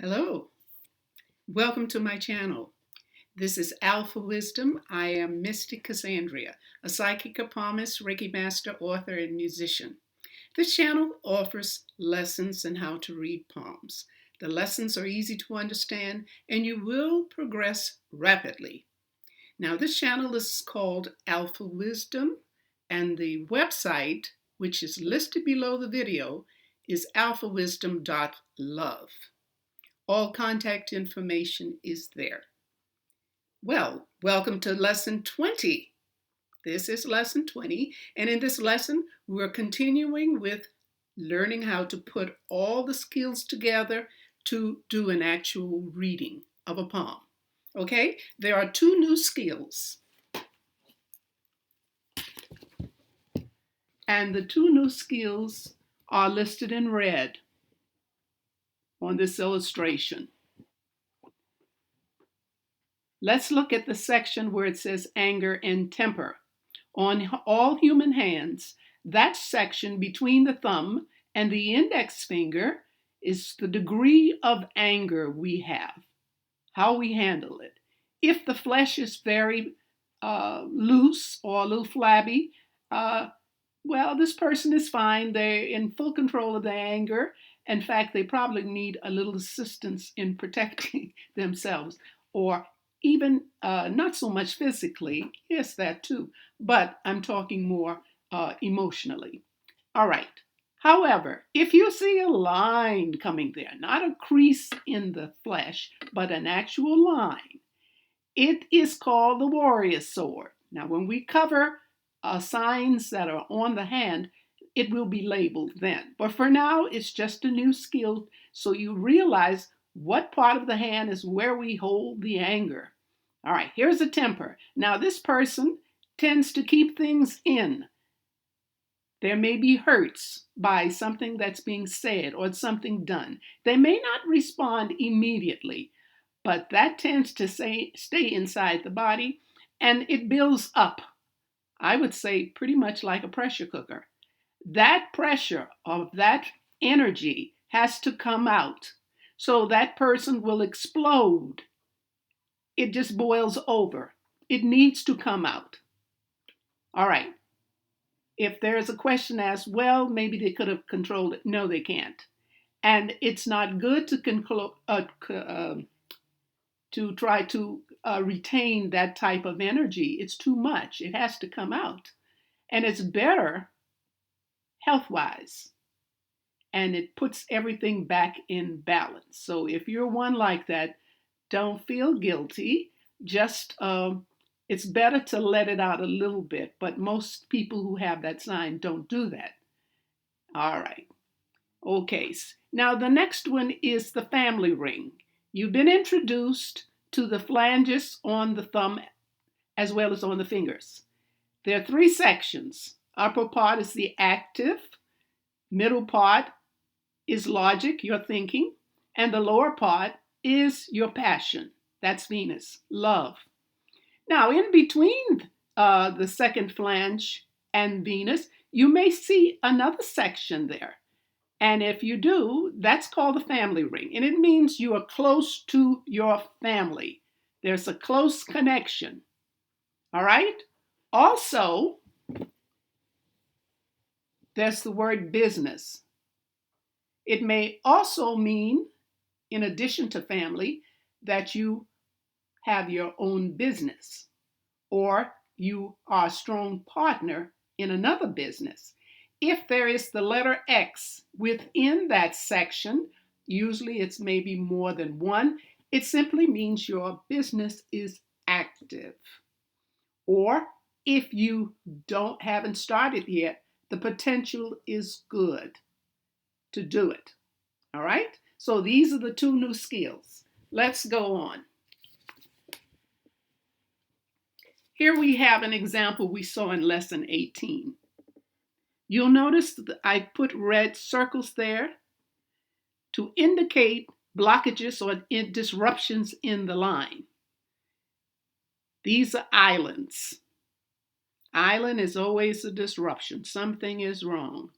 Hello, welcome to my channel. This is Alphawisdom. I am Mystic Cassandria, a psychic, a palmist, Reiki master, author, and musician. This channel offers lessons in how to read palms. The lessons are easy to understand and you will progress rapidly. Now, this channel is called Alphawisdom, and the website, which is listed below the video, is alphawisdom.love. All contact information is there. Well, welcome to lesson 20. This is lesson 20, and in this lesson, we're continuing with learning how to put all the skills together to do an actual reading of a palm. Okay, there are two new skills. And the two new skills are listed in red on this illustration. Let's look at the section where it says anger and temper. On all human hands, that section between the thumb and the index finger is the degree of anger we have, how we handle it. If the flesh is very loose or a little flabby, well, this person is fine. They're in full control of their anger. In fact, they probably need a little assistance in protecting themselves, or even not so much physically, yes, that too, but I'm talking more emotionally. All right. However, if you see a line coming there, not a crease in the flesh, but an actual line, it is called the warrior sword. Now, when we cover signs that are on the hand, it will be labeled then. But for now, it's just a new skill, so you realize what part of the hand is where we hold the anger. All right, here's a temper. Now, this person tends to keep things in. There may be hurts by something that's being said or something done. They may not respond immediately, but that tends to stay inside the body, and it builds up. I would say pretty much like a pressure cooker. That pressure of that energy has to come out. So that person will explode. It just boils over. It needs to come out. All right. If there's a question asked, well, maybe they could have controlled it. No, they can't. And it's not good to try to retain that type of energy. It's too much. It has to come out. And it's better health-wise. And it puts everything back in balance. So if you're one like that, don't feel guilty. Just, it's better to let it out a little bit. But most people who have that sign don't do that. All right. Okay. Now the next one is the family ring. You've been introduced to the phalanges on the thumb as well as on the fingers. There are three sections. Upper part is the active, middle part is logic, your thinking, and the lower part is your passion. That's Venus, love. Now, in between the second phalange and Venus, you may see another section there. And if you do, that's called the family ring. And it means you are close to your family. There's a close connection. All right? Also, there's the word business. It may also mean, in addition to family, that you have your own business or you are a strong partner in another business. If there is the letter X within that section, usually it's maybe more than one, it simply means your business is active. Or if you haven't started yet, the potential is good to do it. All right? So these are the two new skills. Let's go on. Here we have an example we saw in lesson 18. You'll notice that I put red circles there to indicate blockages or disruptions in the line. These are islands. Island is always a disruption. Something is wrong.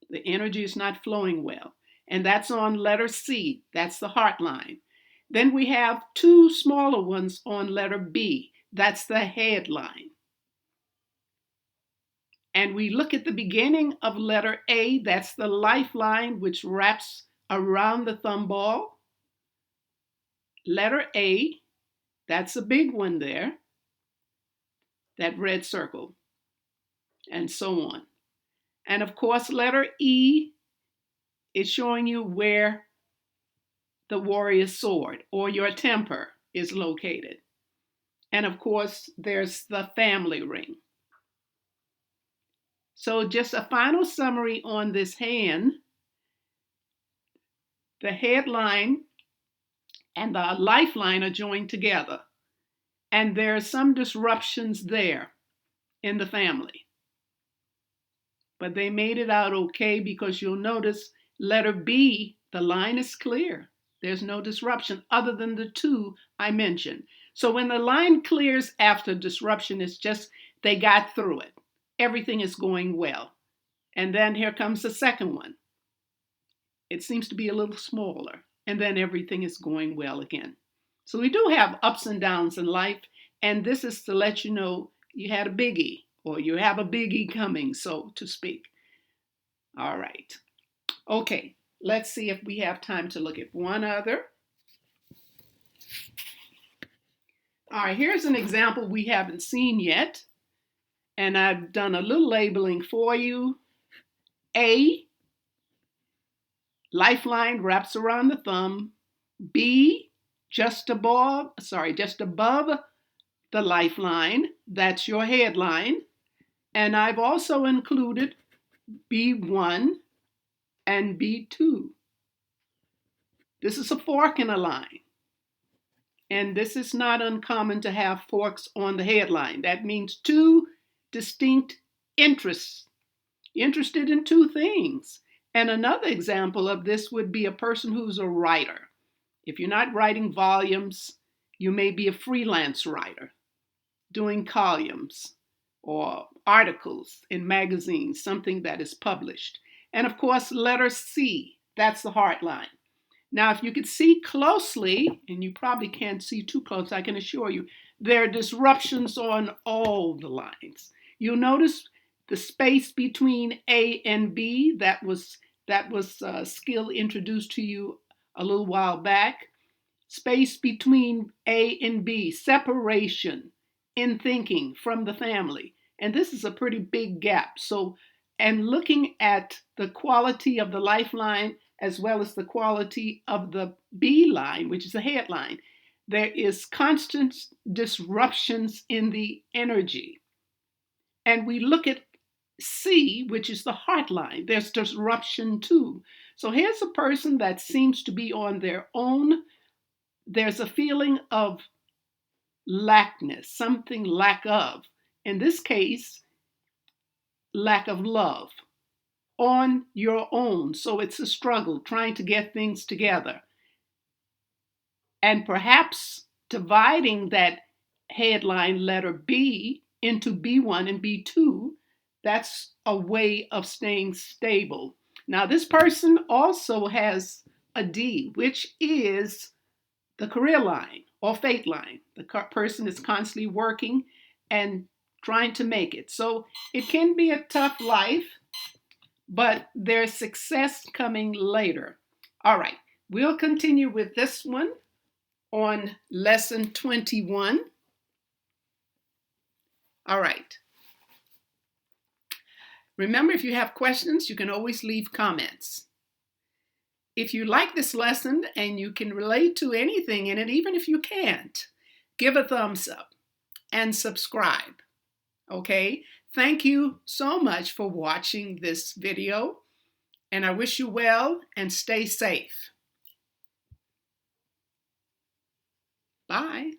The energy is not flowing well. and that's on letter C. That's the heart line. Then we have two smaller ones on letter B. That's the head line. And we look at the beginning of letter A. That's the lifeline, which wraps around the thumb ball. Letter A, that's a big one there, that red circle, and so on. And of course, letter E is showing you where the warrior's sword or your temper is located. And of course, there's the family ring. So just a final summary on this hand. The headline and the lifeline are joined together. And there are some disruptions there in the family. But they made it out okay, because you'll notice letter B, the line is clear. There's no disruption other than the two I mentioned. So when the line clears after disruption, it's just they got through it. Everything is going well. And then here comes the second one. It seems to be a little smaller. And then everything is going well again. So we do have ups and downs in life. And this is to let you know you had a biggie, or you have a biggie coming, so to speak. All right. Okay, let's see if we have time to look at one other. All right, here's an example we haven't seen yet. And I've done a little labeling for you. A, lifeline wraps around the thumb. B, just above the lifeline. That's your headline. And I've also included B1 and B2. This is a fork in a line. And this is not uncommon to have forks on the headline. That means two distinct interests, interested in two things. And another example of this would be a person who's a writer. If you're not writing volumes, you may be a freelance writer, doing columns or articles in magazines, something that is published. And of course, letter C, that's the heart line. Now, if you could see closely, and you probably can't see too close, I can assure you, there are disruptions on all the lines. You'll notice the space between A and B, that was a skill introduced to you a little while back. Space between A and B, separation in thinking from the family. And this is a pretty big gap. So, and looking at the quality of the lifeline as well as the quality of the B line, which is the headline, there is constant disruptions in the energy. And we look at C, which is the heart line. There's disruption too. So here's a person that seems to be on their own. There's a feeling of lackness, something lack of. In this case, lack of love. On your own. So it's a struggle trying to get things together. And perhaps dividing that headline letter B into B1 and B2, that's a way of staying stable. Now, this person also has a D, which is the career line or fate line. The person is constantly working and trying to make it. So it can be a tough life, but there's success coming later. All right, we'll continue with this one on lesson 21. All right. Remember, if you have questions, you can always leave comments. If you like this lesson and you can relate to anything in it, even if you can't, give a thumbs up and subscribe. Okay? Thank you so much for watching this video, and I wish you well and stay safe. Bye.